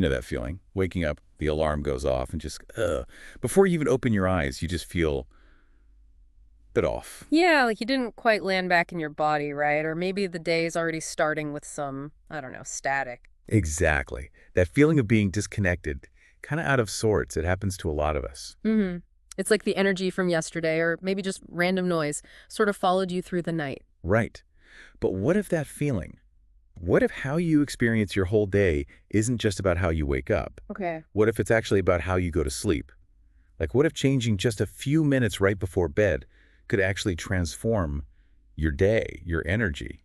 You know that feeling. Waking up, the alarm goes off, and just, before you even open your eyes, you just feel a bit off. Yeah, like you didn't quite land back in your body, right? Or maybe the day's already starting with some, I don't know, static. Exactly. That feeling of being disconnected, kind of out of sorts, it happens to a lot of us. Mm-hmm. It's like the energy from yesterday, or maybe just random noise, sort of followed you through the night. Right. But what if that feeling, what if how you experience your whole day isn't just about how you wake up? Okay. What if it's actually about how you go to sleep? Like, what if changing just a few minutes right before bed could actually transform your day, your energy,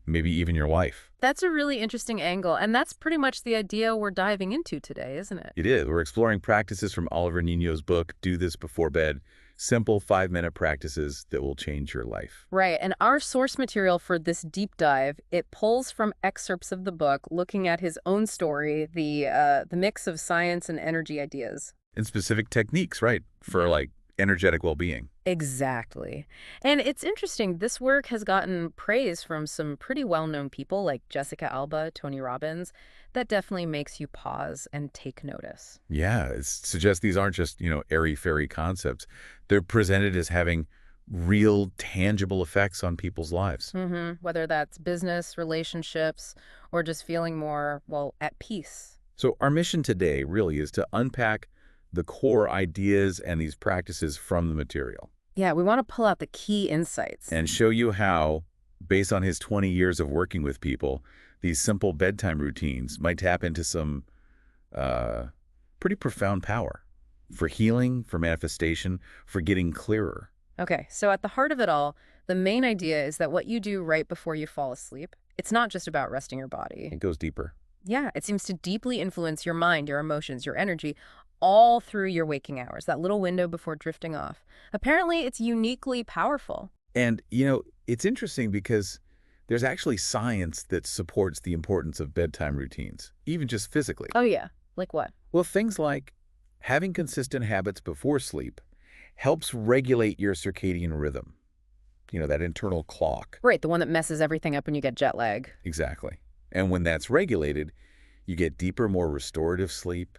maybe even your life? That's a really interesting angle, and that's pretty much the idea we're diving into today, isn't it? It is. We're exploring practices from Oliver Niño's book, Do This Before Bed, simple 5-minute practices that will change your life. Right, and our source material for this deep dive, it pulls from excerpts of the book, looking at his own story, the mix of science and energy ideas. And specific techniques, right, for like energetic well-being. Exactly. And it's interesting, this work has gotten praise from some pretty well-known people like Jessica Alba, Tony Robbins. That definitely makes you pause and take notice. Yeah, it suggests these aren't just, airy-fairy concepts. They're presented as having real, tangible effects on people's lives. Whether that's business, relationships, or just feeling more, well, at peace. So our mission today really is to unpack the core ideas and these practices from the material Yeah, we want to pull out the key insights. and show you how, based on his 20 years of working with people, these simple bedtime routines might tap into some pretty profound power for healing, for manifestation, for getting clearer. Okay, so at the heart of it all, the main idea is that what you do right before you fall asleep, it's not just about resting your body. It goes deeper. Yeah, it seems to deeply influence your mind, your emotions, your energy, all through your waking hours, that little window before drifting off. Apparently, it's uniquely powerful. And, it's interesting because there's actually science that supports the importance of bedtime routines, even just physically. Oh, yeah. Like what? Well, things like having consistent habits before sleep helps regulate your circadian rhythm, that internal clock. Right, the one that messes everything up when you get jet lag. Exactly. And when that's regulated, you get deeper, more restorative sleep.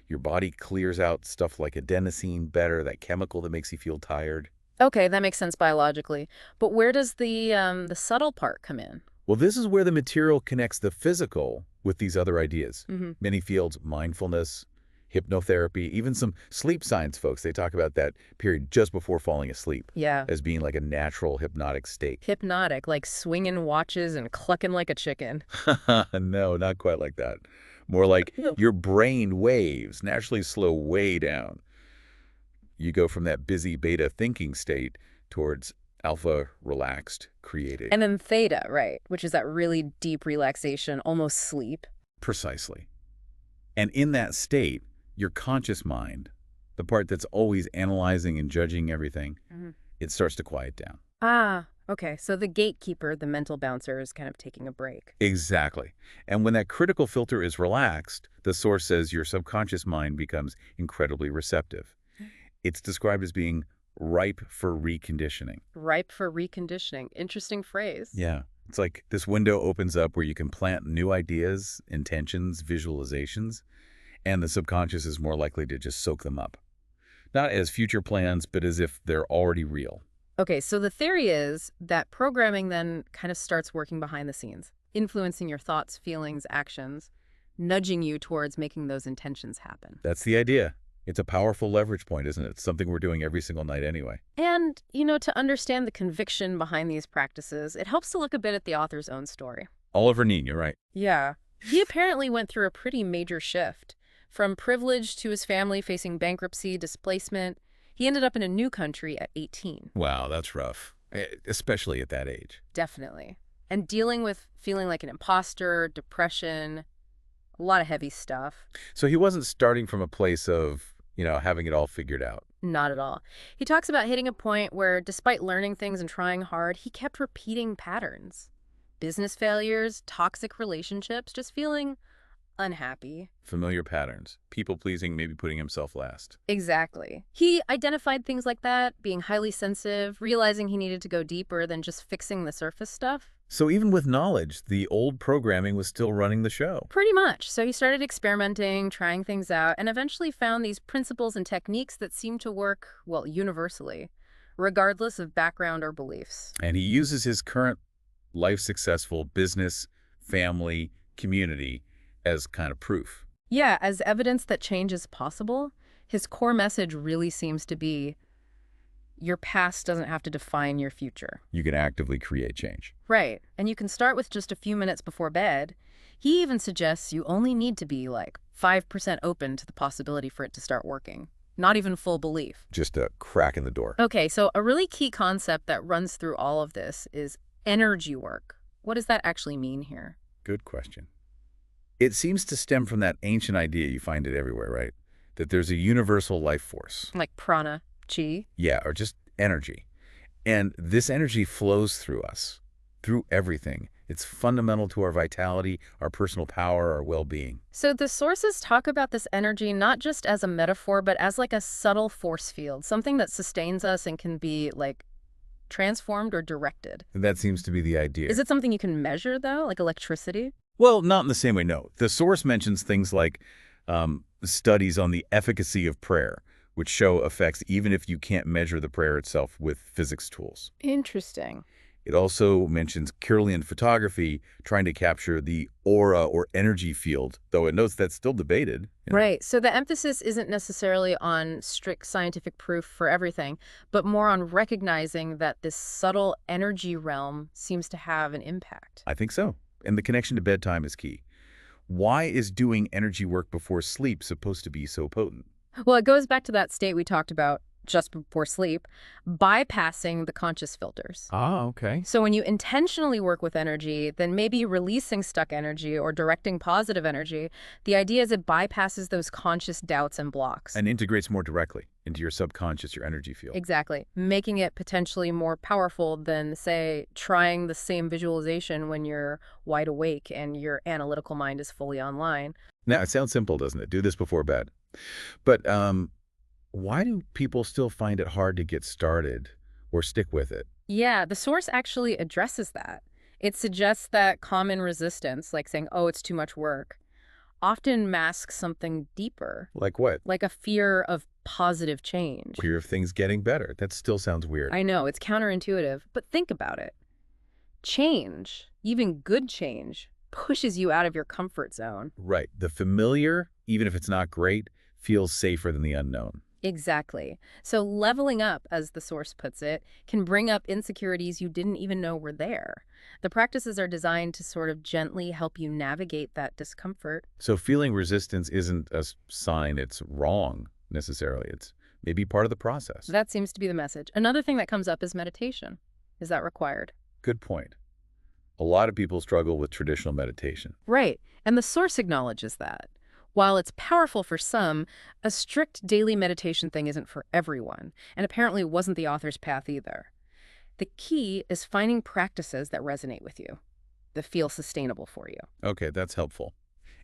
Your body clears out stuff like adenosine better, that chemical that makes you feel tired. Okay, that makes sense biologically. But where does the subtle part come in? Well, this is where the material connects the physical with these other ideas. Mm-hmm. Many fields, mindfulness, hypnotherapy, even some sleep science folks, they talk about that period just before falling asleep Yeah. as being like a natural hypnotic state. Hypnotic, like swinging watches and clucking like a chicken. No, not quite like that. More like your brain waves naturally slow way down. You go from that busy beta thinking state towards alpha relaxed creating. And then theta, right, which is that really deep relaxation, almost sleep. Precisely. And in that state, your conscious mind, the part that's always analyzing and judging everything, it starts to quiet down. Ah, okay. So the gatekeeper, the mental bouncer, is kind of taking a break. Exactly. And when that critical filter is relaxed, the source says your subconscious mind becomes incredibly receptive. It's described as being ripe for reconditioning. Ripe for reconditioning. Interesting phrase. Yeah. It's like this window opens up where you can plant new ideas, intentions, visualizations, and the subconscious is more likely to just soak them up. Not as future plans, but as if they're already real. Okay, so the theory is that programming then kind of starts working behind the scenes, influencing your thoughts, feelings, actions, nudging you towards making those intentions happen. That's the idea. It's a powerful leverage point, isn't it? It's something we're doing every single night anyway. And, to understand the conviction behind these practices, it helps to look a bit at the author's own story. Oliver Niño, right? Yeah. He apparently went through a pretty major shift. From privilege to his family facing bankruptcy, displacement, he ended up in a new country at 18. Wow, that's rough, especially at that age. Definitely. And dealing with feeling like an imposter, depression, a lot of heavy stuff. So he wasn't starting from a place of, having it all figured out. Not at all. He talks about hitting a point where, despite learning things and trying hard, he kept repeating patterns. Business failures, toxic relationships, just feeling unhappy. Familiar patterns. People-pleasing, maybe putting himself last. Exactly. He identified things like that, being highly sensitive, realizing he needed to go deeper than just fixing the surface stuff. So even with knowledge, the old programming was still running the show. Pretty much. So he started experimenting, trying things out, and eventually found these principles and techniques that seem to work, well, universally, regardless of background or beliefs. And he uses his current life-successful business, family, community as kind of proof. Yeah, as evidence that change is possible, his core message really seems to be your past doesn't have to define your future. You can actively create change. Right. And you can start with just a few minutes before bed. He even suggests you only need to be like 5% open to the possibility for it to start working. Not even full belief. Just a crack in the door. Okay, so a really key concept that runs through all of this is energy work. What does that actually mean here? Good question. It seems to stem from that ancient idea, you find it everywhere, right? That there's a universal life force. Like prana, chi? Yeah, or just energy. And this energy flows through us, through everything. It's fundamental to our vitality, our personal power, our well-being. So the sources talk about this energy not just as a metaphor, but as like a subtle force field, something that sustains us and can be like transformed or directed. And that seems to be the idea. Is it something you can measure, though, like electricity? Well, not in the same way, no. The source mentions things like studies on the efficacy of prayer, which show effects even if you can't measure the prayer itself with physics tools. Interesting. It also mentions Kirlian photography trying to capture the aura or energy field, though it notes that's still debated. Right. So the emphasis isn't necessarily on strict scientific proof for everything, but more on recognizing that this subtle energy realm seems to have an impact. I think so. And the connection to bedtime is key. Why is doing energy work before sleep supposed to be so potent? Well, it goes back to that state we talked about just before sleep, bypassing the conscious filters. Ah, okay. So when you intentionally work with energy, then maybe releasing stuck energy or directing positive energy, the idea is it bypasses those conscious doubts and blocks. And integrates more directly into your subconscious, your energy field. Exactly. Making it potentially more powerful than, say, trying the same visualization when you're wide awake and your analytical mind is fully online. Now, it sounds simple, doesn't it? Do this before bed. But why do people still find it hard to get started or stick with it? Yeah, the source actually addresses that. It suggests that common resistance, like saying, oh, it's too much work, often masks something deeper, Like what? like a fear of positive change. Fear of things getting better. That still sounds weird. I know, it's counterintuitive, but think about it. Change, even good change, pushes you out of your comfort zone. Right. The familiar, even if it's not great, feels safer than the unknown. Exactly. So leveling up, as the source puts it, can bring up insecurities you didn't even know were there. The practices are designed to sort of gently help you navigate that discomfort. So feeling resistance isn't a sign it's wrong, necessarily. It's maybe part of the process. That seems to be the message. Another thing that comes up is meditation. Is that required? Good point. A lot of people struggle with traditional meditation. Right. And the source acknowledges that. While it's powerful for some, a strict daily meditation thing isn't for everyone, and apparently wasn't the author's path either. The key is finding practices that resonate with you, that feel sustainable for you. Okay, that's helpful.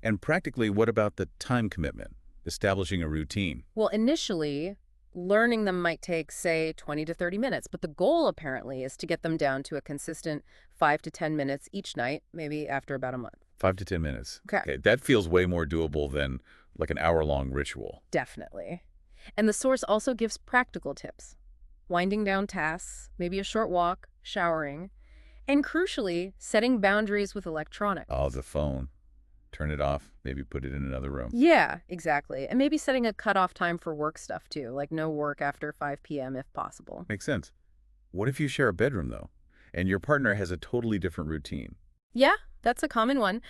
And practically, what about the time commitment, establishing a routine? Well, initially, learning them might take, say, 20 to 30 minutes, but the goal apparently is to get them down to a consistent 5 to 10 minutes each night, maybe after about a month. 5 to 10 minutes. Okay. That feels way more doable than like an hour-long ritual. Definitely. And the source also gives practical tips. Winding down tasks, maybe a short walk, showering, and crucially, setting boundaries with electronics. Oh, the phone. Turn it off, maybe put it in another room. Yeah, exactly. And maybe setting a cutoff time for work stuff too, like no work after 5 p.m. if possible. Makes sense. What if you share a bedroom, though, and your partner has a totally different routine? Yeah, that's a common one.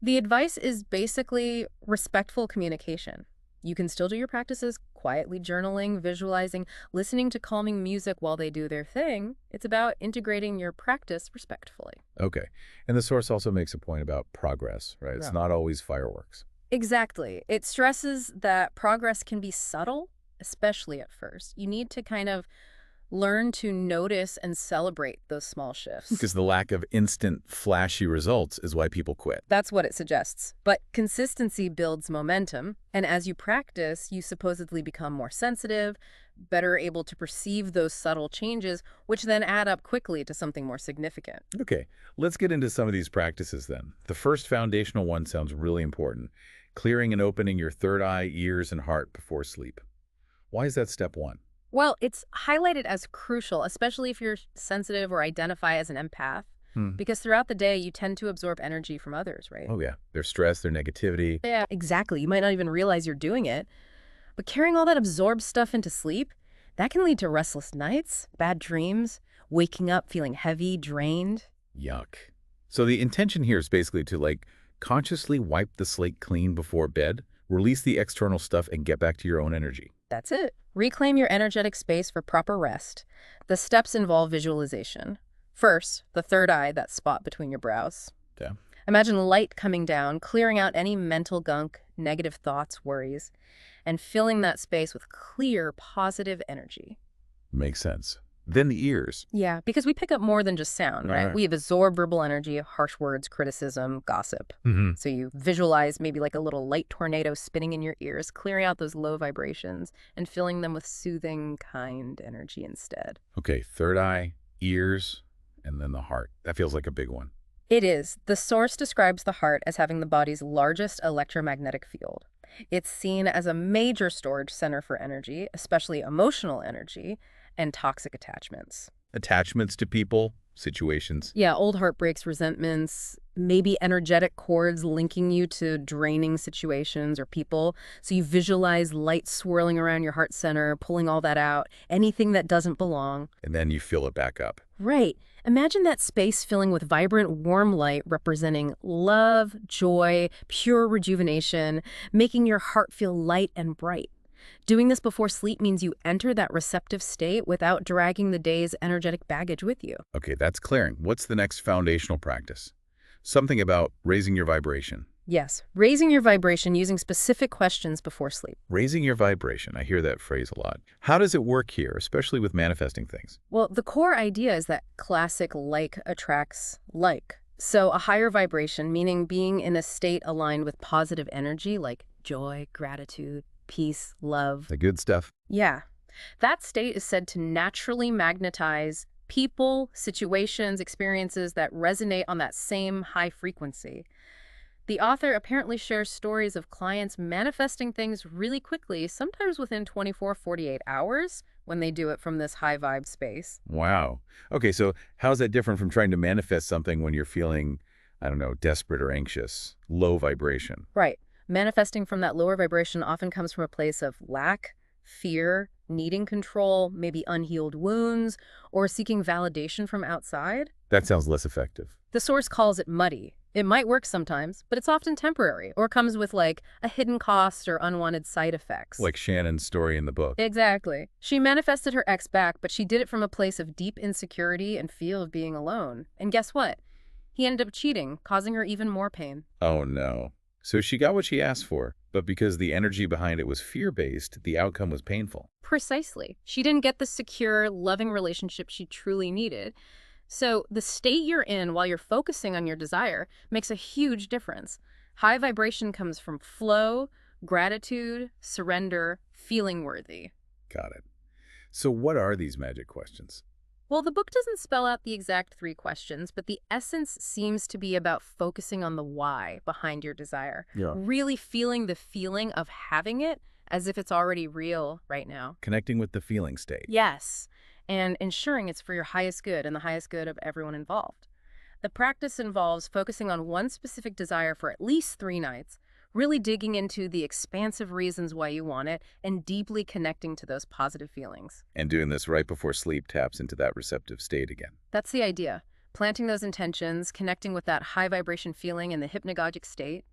The advice is basically respectful communication. You can still do your practices, quietly journaling, visualizing, listening to calming music while they do their thing. It's about integrating your practice respectfully. Okay. And the source also makes a point about progress, right? It's Yeah. not always fireworks. Exactly. It stresses that progress can be subtle, especially at first. You need to kind of Learn to notice and celebrate those small shifts. Because the lack of instant, flashy results is why people quit. That's what it suggests. But consistency builds momentum, and as you practice, you supposedly become more sensitive, better able to perceive those subtle changes, which then add up quickly to something more significant. Okay, let's get into some of these practices then. The first foundational one sounds really important. Clearing and opening your third eye, ears, and heart before sleep. Why is that step one? Well, it's highlighted as crucial, especially if you're sensitive or identify as an empath, because throughout the day, you tend to absorb energy from others, right? Oh yeah, their stress, their negativity. Yeah, exactly. You might not even realize you're doing it, but carrying all that absorbed stuff into sleep, that can lead to restless nights, bad dreams, waking up feeling heavy, drained. Yuck. So the intention here is basically to consciously wipe the slate clean before bed, release the external stuff, and get back to your own energy. That's it. Reclaim your energetic space for proper rest. The steps involve visualization. First, the third eye, that spot between your brows. Yeah. Imagine light coming down, clearing out any mental gunk, negative thoughts, worries, and filling that space with clear, positive energy. Makes sense. Then the ears. Yeah, because we pick up more than just sound, right? Right. We absorb verbal energy, harsh words, criticism, gossip. Mm-hmm. So you visualize maybe like a little light tornado spinning in your ears, clearing out those low vibrations and filling them with soothing, kind energy instead. Okay, third eye, ears, and then the heart. That feels like a big one. It is. The source describes the heart as having the body's largest electromagnetic field. It's seen as a major storage center for energy, especially emotional energy, and toxic attachments. Attachments to people, situations. Yeah, old heartbreaks, resentments, maybe energetic cords linking you to draining situations or people. So you visualize light swirling around your heart center, pulling all that out, anything that doesn't belong. And then you fill it back up. Right. Imagine that space filling with vibrant, warm light representing love, joy, pure rejuvenation, making your heart feel light and bright. Doing this before sleep means you enter that receptive state without dragging the day's energetic baggage with you. Okay, that's clearing. What's the next foundational practice? Something about raising your vibration. Yes, raising your vibration using specific questions before sleep. Raising your vibration. I hear that phrase a lot. How does it work here, especially with manifesting things? Well, the core idea is that classic like attracts like. So a higher vibration, meaning being in a state aligned with positive energy like joy, gratitude, peace, love. The good stuff. Yeah. That state is said to naturally magnetize people, situations, experiences that resonate on that same high frequency. The author apparently shares stories of clients manifesting things really quickly, sometimes within 24-48 hours, when they do it from this high vibe space. Wow. Okay, so how's that different from trying to manifest something when you're feeling, I don't know, desperate or anxious, low vibration? Right. Manifesting from that lower vibration often comes from a place of lack, fear, needing control, maybe unhealed wounds, or seeking validation from outside. That sounds less effective. The source calls it muddy. It might work sometimes, but it's often temporary or comes with like a hidden cost or unwanted side effects. Like Shannon's story in the book. Exactly. She manifested her ex back, but she did it from a place of deep insecurity and fear of being alone. And guess what? He ended up cheating, causing her even more pain. Oh no. So she got what she asked for, but because the energy behind it was fear-based, the outcome was painful. Precisely. She didn't get the secure, loving relationship she truly needed. So the state you're in while you're focusing on your desire makes a huge difference. High vibration comes from flow, gratitude, surrender, feeling worthy. Got it. So what are these magic questions? Well, the book doesn't spell out the exact 3 questions, but the essence seems to be about focusing on the why behind your desire. Yeah. Really feeling the feeling of having it as if it's already real right now. Connecting with the feeling state. Yes, and ensuring it's for your highest good and the highest good of everyone involved. The practice involves focusing on one specific desire for at least 3 nights, really digging into the expansive reasons why you want it and deeply connecting to those positive feelings. And doing this right before sleep taps into that receptive state again. That's the idea. Planting those intentions, connecting with that high vibration feeling in the hypnagogic state.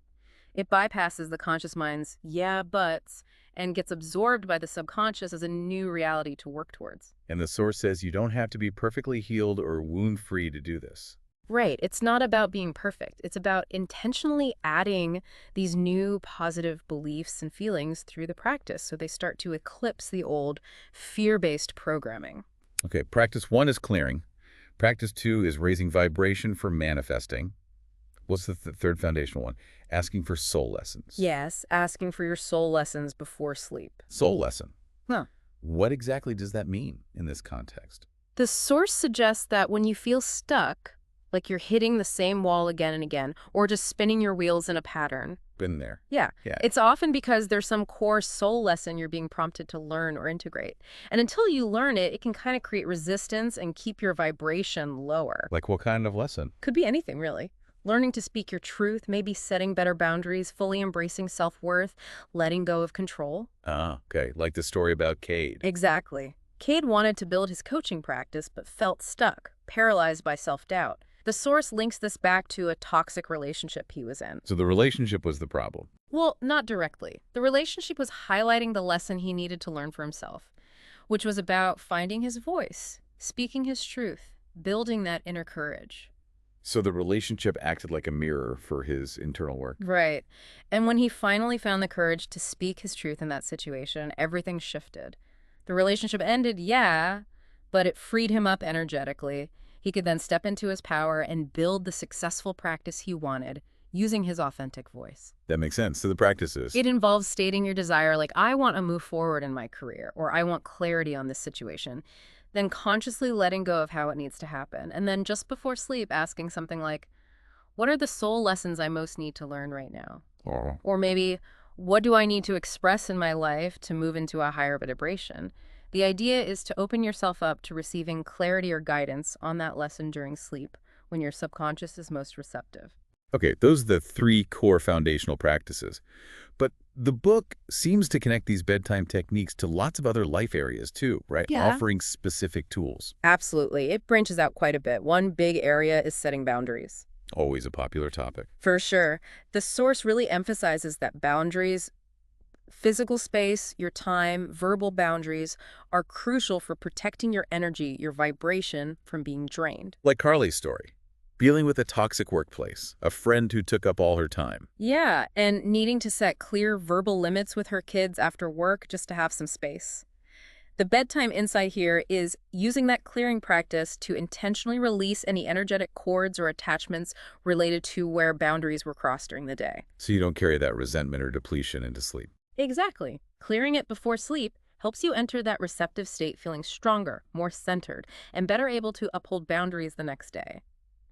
It bypasses the conscious mind's yeah, buts and gets absorbed by the subconscious as a new reality to work towards. And the source says you don't have to be perfectly healed or wound-free to do this. Right. It's not about being perfect. It's about intentionally adding these new positive beliefs and feelings through the practice so they start to eclipse the old fear-based programming. Okay, practice 1 is clearing. Practice 2 is raising vibration for manifesting. What's the third foundational one? Asking for soul lessons. Yes, asking for your soul lessons before sleep. Soul lesson. Huh. What exactly does that mean in this context? The source suggests that when you feel stuck, like you're hitting the same wall again and again, or just spinning your wheels in a pattern. Been there. Yeah, Yeah. it's often because there's some core soul lesson you're being prompted to learn or integrate. And until you learn it, it can kind of create resistance and keep your vibration lower. Like what kind of lesson? Could be anything, really. Learning to speak your truth, maybe setting better boundaries, fully embracing self-worth, letting go of control. Ah, okay. Like the story about Cade. Exactly. Cade wanted to build his coaching practice, but felt stuck, paralyzed by self-doubt. The source links this back to a toxic relationship he was in. So the relationship was the problem. Well, not directly. The relationship was highlighting the lesson he needed to learn for himself, which was about finding his voice, speaking his truth, building that inner courage. So the relationship acted like a mirror for his internal work. Right. And when he finally found the courage to speak his truth in that situation, everything shifted. The relationship ended, yeah, but it freed him up energetically. He could then step into his power and build the successful practice he wanted, using his authentic voice. That makes sense. So the practices. It involves stating your desire, like, I want to move forward in my career, or I want clarity on this situation. Then consciously letting go of how it needs to happen. And then just before sleep, asking something like, what are the soul lessons I most need to learn right now? Oh. Or maybe, what do I need to express in my life to move into a higher vibration? The idea is to open yourself up to receiving clarity or guidance on that lesson during sleep, when your subconscious is most receptive. Okay, those are the 3 core foundational practices. But the book seems to connect these bedtime techniques to lots of other life areas too, right? Yeah. Offering specific tools. Absolutely. It branches out quite a bit. One big area is setting boundaries. Always a popular topic. For sure. The source really emphasizes that boundaries, physical space, your time, verbal boundaries are crucial for protecting your energy, your vibration from being drained. Like Carly's story. Dealing with a toxic workplace, a friend who took up all her time. Yeah, and needing to set clear verbal limits with her kids after work just to have some space. The bedtime insight here is using that clearing practice to intentionally release any energetic cords or attachments related to where boundaries were crossed during the day. So you don't carry that resentment or depletion into sleep. Exactly. Clearing it before sleep helps you enter that receptive state feeling stronger, more centered, and better able to uphold boundaries the next day.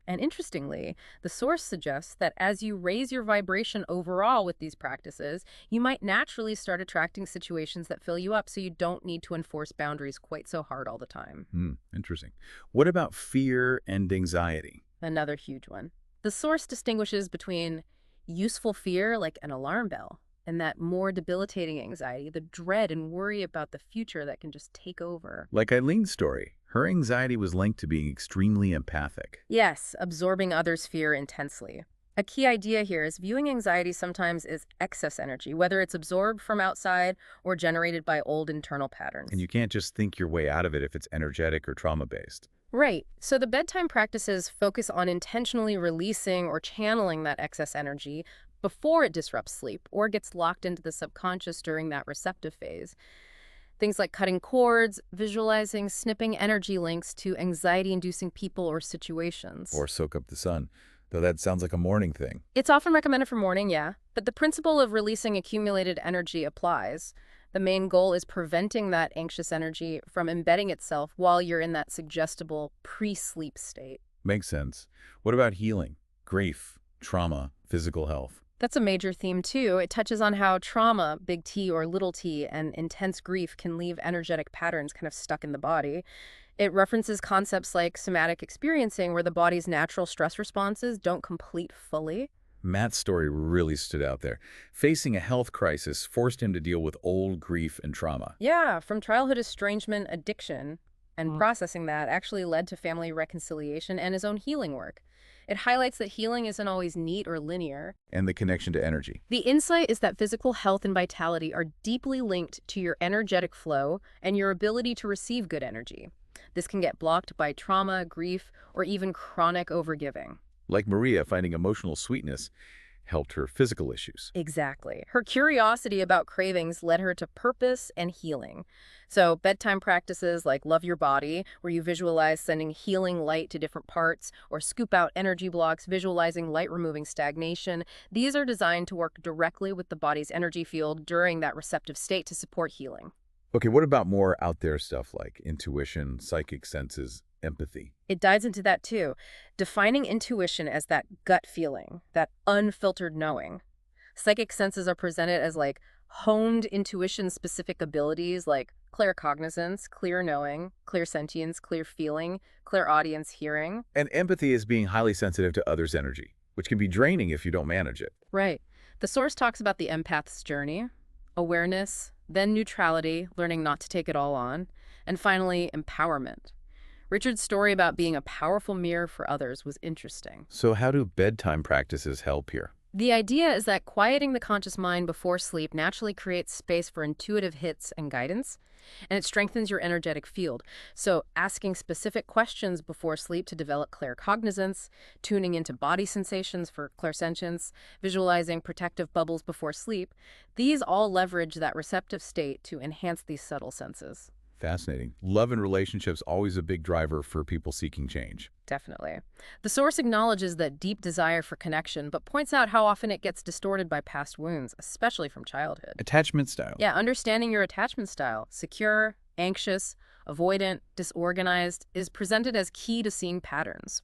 And interestingly, the source suggests that as you raise your vibration overall with these practices, you might naturally start attracting situations that fill you up so you don't need to enforce boundaries quite so hard all the time. Interesting. What about fear and anxiety? Another huge one. The source distinguishes between useful fear, like an alarm bell, and that more debilitating anxiety, the dread and worry about the future that can just take over. Like Eileen's story, her anxiety was linked to being extremely empathic. Yes, absorbing others' fear intensely. A key idea here is viewing anxiety sometimes as excess energy, whether it's absorbed from outside or generated by old internal patterns. And you can't just think your way out of it if it's energetic or trauma-based. Right. So the bedtime practices focus on intentionally releasing or channeling that excess energy before it disrupts sleep or gets locked into the subconscious during that receptive phase. Things like cutting cords, visualizing, snipping energy links to anxiety-inducing people or situations. Or soak up the sun, though that sounds like a morning thing. It's often recommended for morning, yeah, but the principle of releasing accumulated energy applies. The main goal is preventing that anxious energy from embedding itself while you're in that suggestible pre-sleep state. Makes sense. What about healing, grief, trauma, physical health? That's a major theme, too. It touches on how trauma, big T or little t, and intense grief can leave energetic patterns kind of stuck in the body. It references concepts like somatic experiencing, where the body's natural stress responses don't complete fully. Matt's story really stood out there. Facing a health crisis forced him to deal with old grief and trauma. Yeah, from childhood estrangement, addiction, and processing that actually led to family reconciliation and his own healing work. It highlights that healing isn't always neat or linear. And the connection to energy. The insight is that physical health and vitality are deeply linked to your energetic flow and your ability to receive good energy. This can get blocked by trauma, grief, or even chronic overgiving. Like Maria finding emotional sweetness helped her physical issues. Exactly. Her curiosity about cravings led her to purpose and healing. So bedtime practices like Love Your Body, where you visualize sending healing light to different parts, or Scoop Out Energy Blocks, visualizing light removing stagnation, these are designed to work directly with the body's energy field during that receptive state to support healing. Okay, what about more out there stuff like intuition, psychic senses, empathy? It dives into that too, defining intuition as that gut feeling, that unfiltered knowing. Psychic senses are presented as like honed intuition-specific abilities like claircognizance, clear knowing, clear sentience, clear feeling, clairaudience hearing. And empathy is being highly sensitive to others' energy, which can be draining if you don't manage it. Right. The source talks about the empath's journey, awareness, then neutrality, learning not to take it all on, and finally, empowerment. Richard's story about being a powerful mirror for others was interesting. So how do bedtime practices help here? The idea is that quieting the conscious mind before sleep naturally creates space for intuitive hits and guidance, and it strengthens your energetic field. So asking specific questions before sleep to develop claircognizance, tuning into body sensations for clairsentience, visualizing protective bubbles before sleep, these all leverage that receptive state to enhance these subtle senses. Fascinating. Love and relationships always a big driver for people seeking change. Definitely. The source acknowledges that deep desire for connection, but points out how often it gets distorted by past wounds, especially from childhood. Attachment style. Yeah, understanding your attachment style, secure, anxious, avoidant, disorganized, is presented as key to seeing patterns.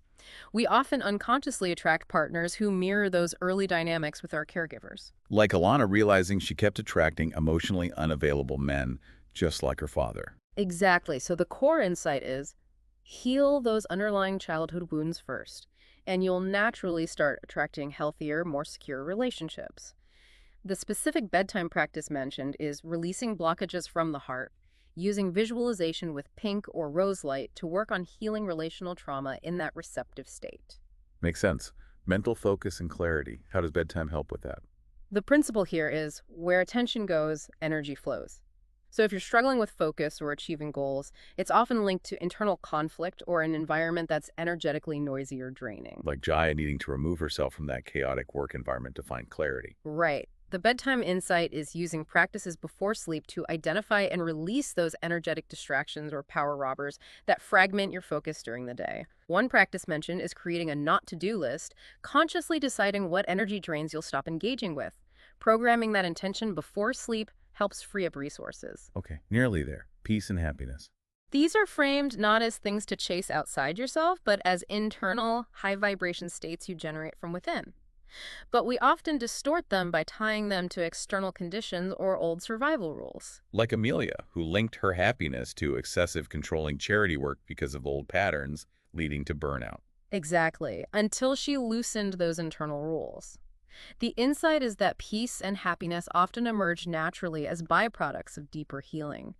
We often unconsciously attract partners who mirror those early dynamics with our caregivers. Like Alana realizing she kept attracting emotionally unavailable men, just like her father. Exactly. So the core insight is heal those underlying childhood wounds first, and you'll naturally start attracting healthier, more secure relationships. The specific bedtime practice mentioned is releasing blockages from the heart, using visualization with pink or rose light to work on healing relational trauma in that receptive state. Makes sense. Mental focus and clarity. How does bedtime help with that? The principle here is where attention goes, energy flows. So if you're struggling with focus or achieving goals, it's often linked to internal conflict or an environment that's energetically noisy or draining. Like Jaya needing to remove herself from that chaotic work environment to find clarity. Right. The bedtime insight is using practices before sleep to identify and release those energetic distractions or power robbers that fragment your focus during the day. One practice mentioned is creating a not-to-do list, consciously deciding what energy drains you'll stop engaging with. Programming that intention before sleep helps free up resources. Okay, nearly there. Peace and happiness. These are framed not as things to chase outside yourself, but as internal, high-vibration states you generate from within. But we often distort them by tying them to external conditions or old survival rules. Like Amelia, who linked her happiness to excessive controlling charity work because of old patterns, leading to burnout. Exactly, until she loosened those internal rules. The insight is that peace and happiness often emerge naturally as byproducts of deeper healing.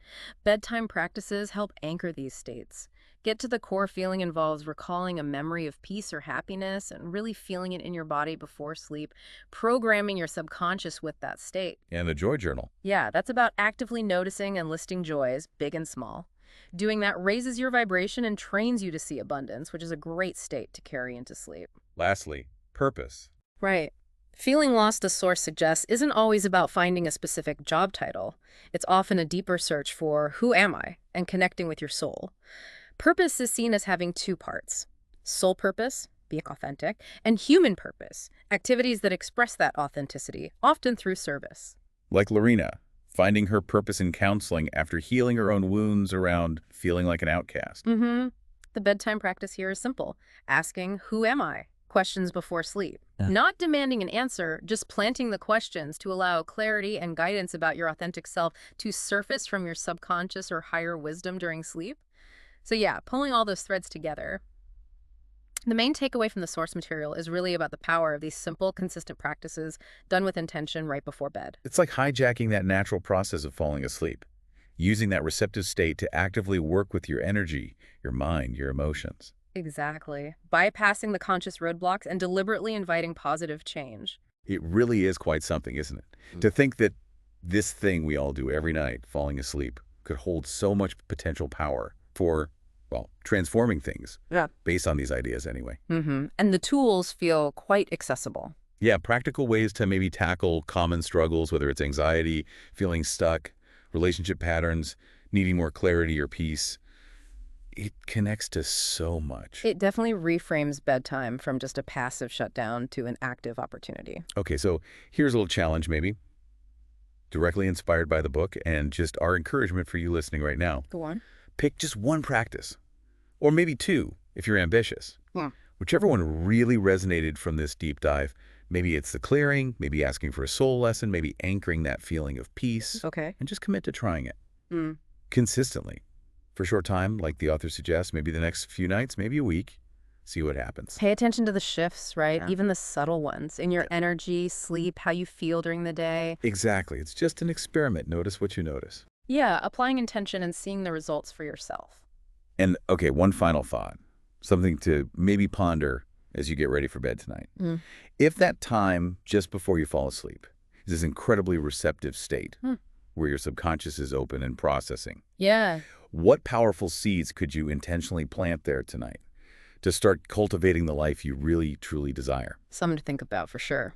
Bedtime practices help anchor these states. Get to the core feeling involves recalling a memory of peace or happiness and really feeling it in your body before sleep, programming your subconscious with that state. And the joy journal. Yeah, that's about actively noticing and listing joys, big and small. Doing that raises your vibration and trains you to see abundance, which is a great state to carry into sleep. Lastly, purpose. Right. Feeling lost, the source suggests, isn't always about finding a specific job title. It's often a deeper search for who am I and connecting with your soul. Purpose is seen as having two parts: soul purpose, being authentic, and human purpose, activities that express that authenticity, often through service. Like Lorena, finding her purpose in counseling after healing her own wounds around feeling like an outcast. The bedtime practice here is simple: asking, who am I? Questions before sleep. Yeah. Not demanding an answer, just planting the questions to allow clarity and guidance about your authentic self to surface from your subconscious or higher wisdom during sleep. So yeah, pulling all those threads together. The main takeaway from the source material is really about the power of these simple, consistent practices done with intention right before bed. It's like hijacking that natural process of falling asleep, using that receptive state to actively work with your energy, your mind, your emotions. Exactly. Bypassing the conscious roadblocks and deliberately inviting positive change. It really is quite something, isn't it? To think that this thing we all do every night, falling asleep, could hold so much potential power for, well, transforming things. Yeah. Based on these ideas anyway. And the tools feel quite accessible. Yeah, practical ways to maybe tackle common struggles, whether it's anxiety, feeling stuck, relationship patterns, needing more clarity or peace. It connects to so much. It definitely reframes bedtime from just a passive shutdown to an active opportunity. Okay, so here's a little challenge maybe, directly inspired by the book and just our encouragement for you listening right now. Go on. Pick just one practice, or maybe two if you're ambitious. Yeah. Whichever one really resonated from this deep dive. Maybe it's the clearing, maybe asking for a soul lesson, maybe anchoring that feeling of peace, Okay. and just commit to trying it Mm. consistently. For a short time, like the author suggests, maybe the next few nights, maybe a week. See what happens. Pay attention to the shifts, right? Yeah. Even the subtle ones in your energy, sleep, how you feel during the day. Exactly. It's just an experiment. Notice what you notice. Yeah, applying intention and seeing the results for yourself. And, okay, one final thought. Something to maybe ponder as you get ready for bed tonight. Mm. If that time just before you fall asleep is this incredibly receptive state where your subconscious is open and processing, Yeah. what powerful seeds could you intentionally plant there tonight to start cultivating the life you really, truly desire? Something to think about for sure.